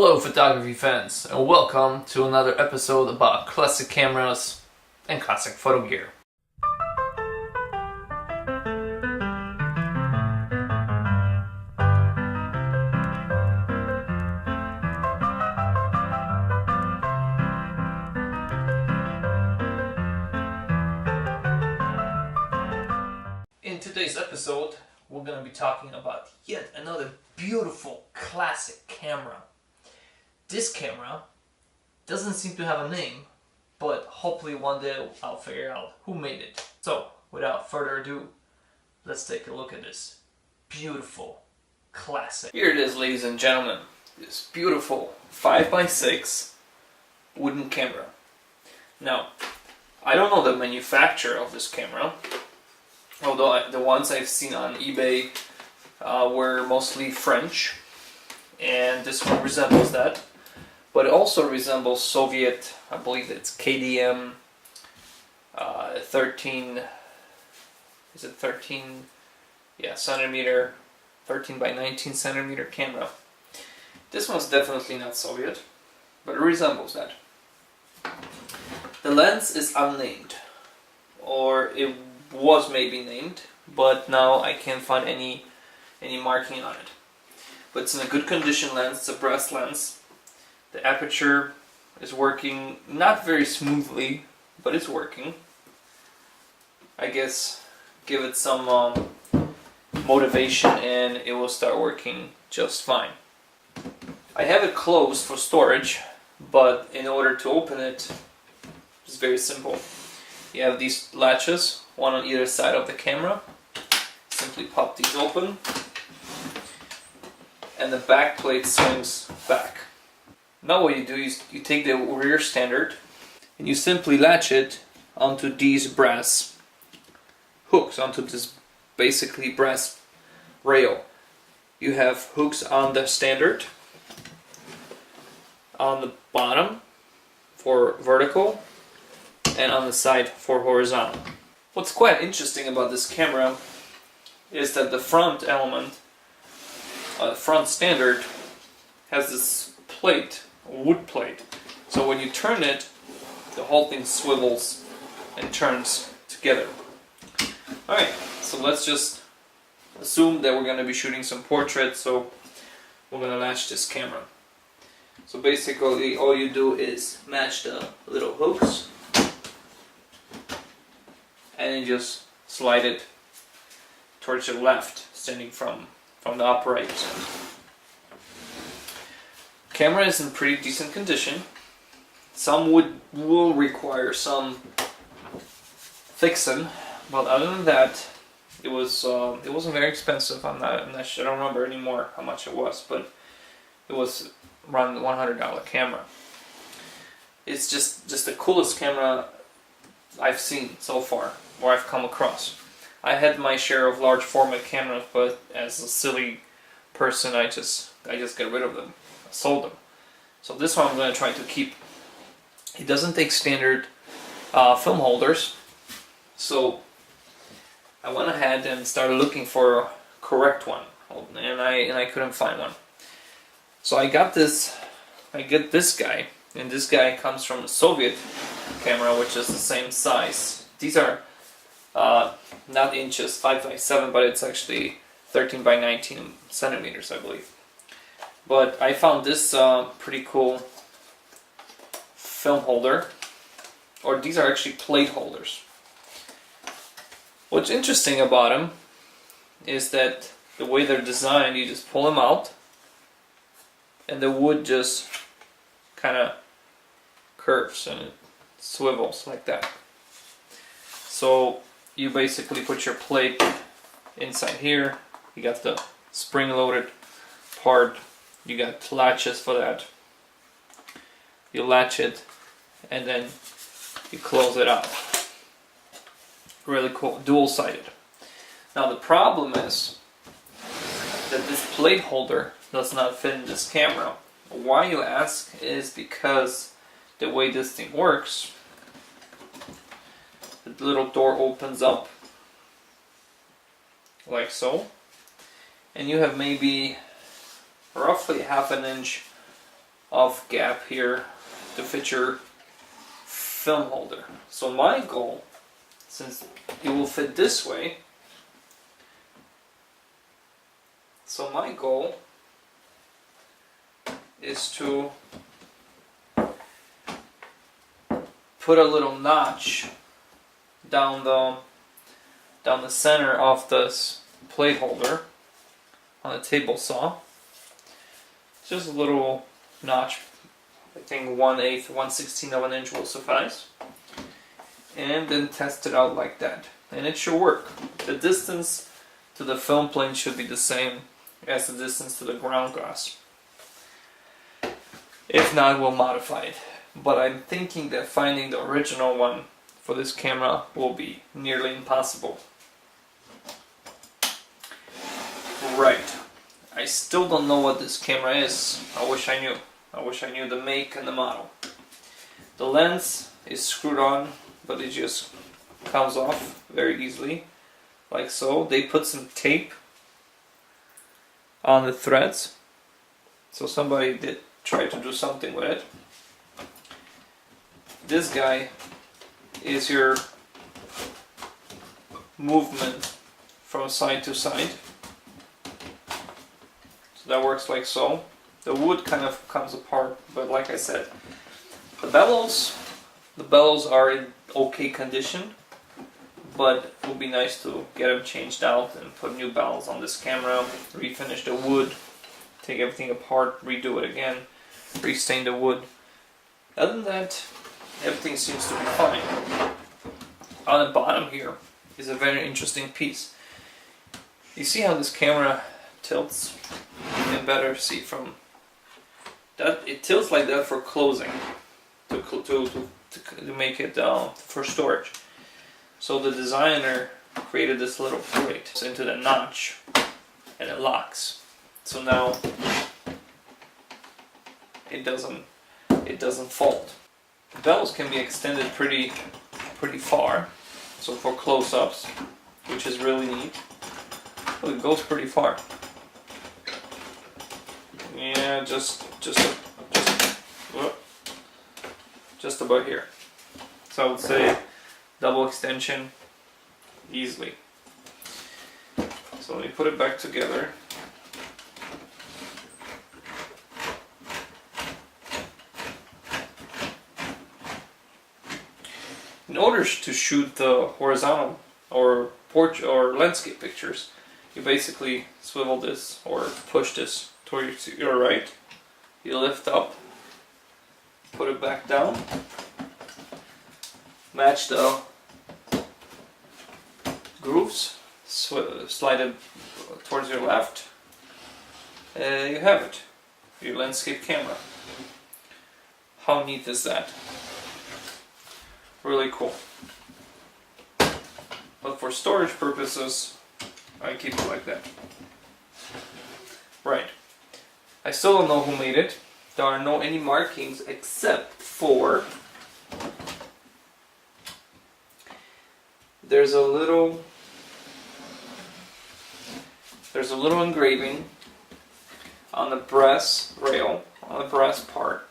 Hello photography fans, and welcome to another episode about classic cameras and classic photo gear. In today's episode, we're going to be talking about yet another beautiful classic camera. This camera doesn't seem to have a name, but hopefully one day I'll figure out who made it. So, without further ado, let's take a look at this beautiful classic. Here it is, ladies and gentlemen. This beautiful 5x6 wooden camera. Now, I don't know the manufacturer of this camera, although the ones I've seen on eBay were mostly French, and this one resembles that. But it also resembles Soviet, I believe it's KDM 13, is it 13? Yeah, centimeter, 13 by 19 centimeter camera. This one's definitely not Soviet, but it resembles that. The lens is unnamed, or it was maybe named, but now I can't find any marking on it. But it's in a good condition lens, it's a brass lens. The aperture is working not very smoothly, but it's working. I guess give it some motivation and it will start working just fine. I have it closed for storage, but in order to open it, it's very simple. You have these latches, one on either side of the camera. Simply pop these open, and the back plate swings back. Now what you do is you take the rear standard and you simply latch it onto these brass hooks, onto this basically brass rail. You have hooks on the standard, on the bottom for vertical, and on the side for horizontal. What's quite interesting about this camera is that the front element, front standard, has this plate, wood plate. So when you turn it, the whole thing swivels and turns together. Alright, so let's just assume that we're going to be shooting some portraits, so we're going to latch this camera. So basically all you do is match the little hooks and then just slide it towards your left, standing from the upright. Camera is in pretty decent condition. Some will require some fixing, but other than that, it wasn't very expensive. I don't remember anymore how much it was, but it was around the $100 camera. It's just the coolest camera I've seen so far, or I've come across. I had my share of large format cameras, but as a silly person, I just got rid of them. I sold them. So this one I'm going to try to keep. It doesn't take standard film holders, so I went ahead and started looking for a correct one, and I couldn't find one. So I get this guy, and this guy comes from a Soviet camera, which is the same size. These are not inches, 5x7, but it's actually 13 by 19 centimeters, I believe. But I found this pretty cool film holder, or these are actually plate holders. What's interesting about them is that the way they're designed, you just pull them out and the wood just kind of curves and it swivels like that. So you basically put your plate inside here, you got the spring-loaded part, you got latches for that. You latch it and then you close it up. Really cool, dual-sided. Now the problem is that this plate holder does not fit in this camera. Why, you ask, is because the way this thing works, the little door opens up like so, and you have maybe roughly half an inch of gap here to fit your film holder. So my goal, since it will fit this way, so my goal is to put a little notch down the center of this plate holder on the table saw. Just a little notch, I think 1/8, 1/16 of an inch will suffice. And then test it out like that. And it should work. The distance to the film plane should be the same as the distance to the ground glass. If not, we'll modify it. But I'm thinking that finding the original one for this camera will be nearly impossible. Right. I still don't know what this camera is. I wish I knew. I wish I knew the make and the model. The lens is screwed on, but it just comes off very easily, like so. They put some tape on the threads, so somebody did try to do something with it. This guy is your movement from side to side. So that works like so. The wood kind of comes apart, but like I said, the bellows are in okay condition, but it would be nice to get them changed out and put new bellows on this camera, refinish the wood, take everything apart, redo it again, restain the wood. Other than that, everything seems to be fine. On the bottom here is a very interesting piece. You see how this camera tilts? You can better see from that. It tilts like that for closing, to make it for storage. So the designer created this little plate into the notch, and it locks. So now it doesn't fold. The bellows can be extended pretty far, so for close-ups, which is really neat. Well, it goes pretty far. Yeah, just about here. So I would say double extension easily. So let me put it back together. In order to shoot the horizontal or portrait or landscape pictures, you basically swivel this or push this towards your right. You lift up, put it back down, match the grooves, slide it towards your left, and you have it, your landscape camera. How neat is that? Really cool. But for storage purposes, I keep it like that. Right. I still don't know who made it. There are no any markings except for there's a little engraving on the brass rail, on the brass part,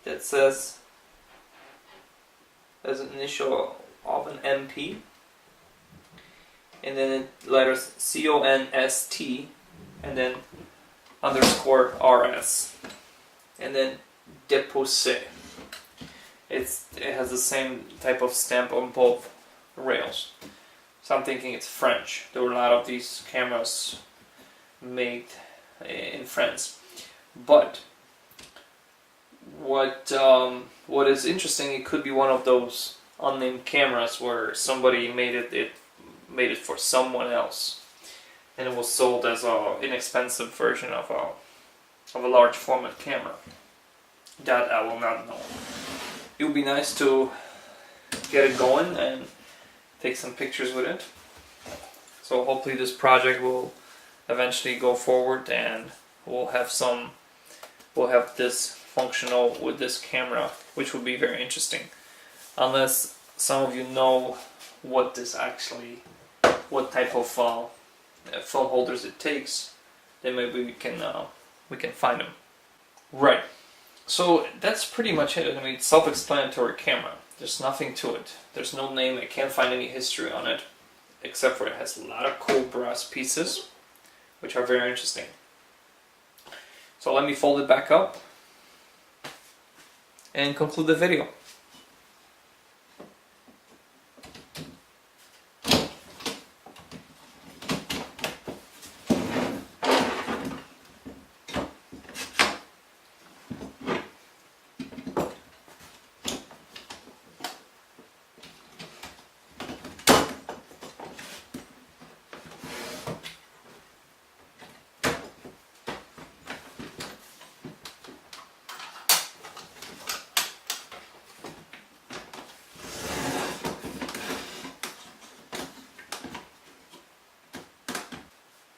that says, as an initial of an MP, and then letters CONST, and then underscore RS, and then déposé. It has the same type of stamp on both rails. So I'm thinking it's French. There were a lot of these cameras made in France. But what is interesting, it could be one of those unnamed cameras where somebody made it for someone else, and it was sold as an inexpensive version of a large format camera. That I will not know. It would be nice to get it going and take some pictures with it. So hopefully this project will eventually go forward, and we'll have this functional with this camera, which would be very interesting. Unless some of you know what type of film holders it takes, then maybe we can find them. Right. So that's pretty much it. I mean, it's self-explanatory camera. There's nothing to it. There's no name. I can't find any history on it, except for it has a lot of cool brass pieces, which are very interesting. So let me fold it back up and conclude the video.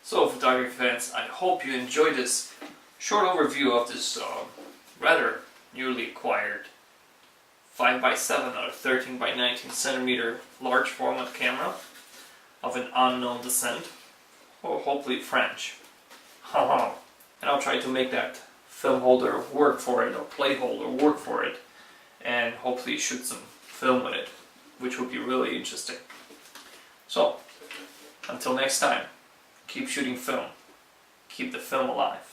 So photography fans, I hope you enjoyed this short overview of this rather newly acquired 5x7 or 13x19 centimeter large format camera of an unknown descent, or hopefully French. And I'll try to make that film holder work for it, or plate holder work for it, and hopefully shoot some film with it, which would be really interesting. So, until next time, keep shooting film. Keep the film alive.